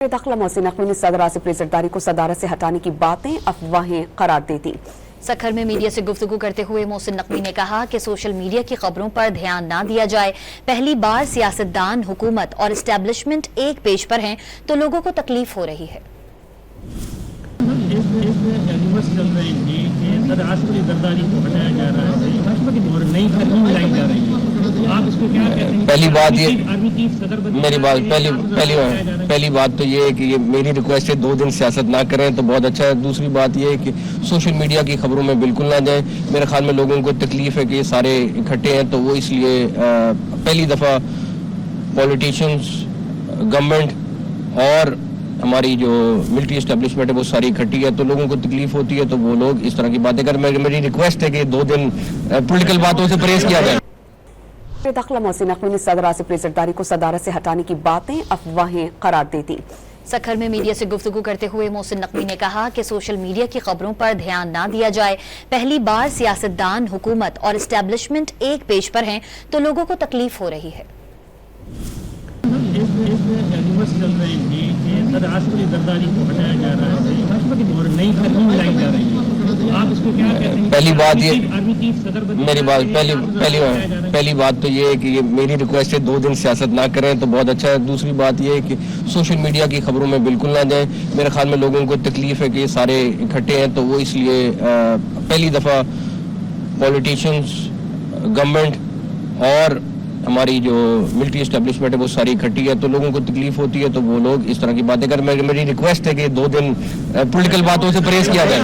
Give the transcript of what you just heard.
दाखिला मोहसिन नकवी ने सदर आसिफ अली जरदारी को सदारत से हटाने की बातें अफवाहें करार दे दी। सखर में मीडिया से गुफ्तगू करते हुए मोहसिन नकवी ने कहा कि सोशल मीडिया की खबरों पर ध्यान ना दिया जाए। पहली बार सियासतदान, हुकूमत और एस्टेब्लिशमेंट एक पेज पर हैं तो लोगों को तकलीफ हो रही है। सदर आसिफ अली जरदारी को हटाया जा रहा है और नई तरमीम लाई जा रही है, आप इसको क्या कहते हैं? पहली बात ये मेरी बात पहली बात तो ये है कि ये मेरी रिक्वेस्ट है 2 दिन सियासत ना करें तो बहुत अच्छा है। दूसरी बात ये है कि सोशल मीडिया की खबरों में बिल्कुल ना जाएं। मेरे ख्याल में लोगों को तकलीफ है कि ये सारे इकट्ठे हैं, तो वो इसलिए पहली दफ़ा पॉलिटिशियंस, गवर्नमेंट और हमारी जो मिलिट्री एस्टेब्लिशमेंट है वो सारी इकट्ठी है, तो लोगों को तकलीफ होती है, तो वो लोग इस तरह की बातें कर। मेरी रिक्वेस्ट है कि 2 दिन पॉलिटिकल बातों से परहेज किया जाए। दाखिला मोहसिन नकवी ने सदर आसिफ अली जरदारी को सदारत से हटाने की बातें अफवाहें करार दे दी। सखर में मीडिया से गुफ्तगू करते हुए मोहसिन नकवी ने कहा कि सोशल मीडिया की खबरों पर ध्यान ना दिया जाए। पहली बार सियासतदान, हुकूमत और एस्टेब्लिशमेंट एक पेज पर हैं तो लोगों को तकलीफ हो रही है। सदर आसिफ अली जरदारी को हटाया जा रहा है और नई तरमीम लाई जा रही है, आप इसको क्या कहते हैं? पहली बात तो ये है कि ये मेरी रिक्वेस्ट है 2 दिन सियासत ना करें तो बहुत अच्छा है। दूसरी बात ये है कि सोशल मीडिया की खबरों में बिल्कुल ना जाएं। मेरे ख्याल में लोगों को तकलीफ है कि ये सारे इकट्ठे हैं, तो वो इसलिए पहली दफ़ा पॉलिटिशियंस, गवर्नमेंट और हमारी जो मिलिट्री एस्टेब्लिशमेंट है वो सारी इकट्ठी है, तो लोगों को तकलीफ होती है, तो वो लोग इस तरह की बातें कर। मेरी रिक्वेस्ट है कि 2 दिन पॉलिटिकल बातों से परहेज किया जाए।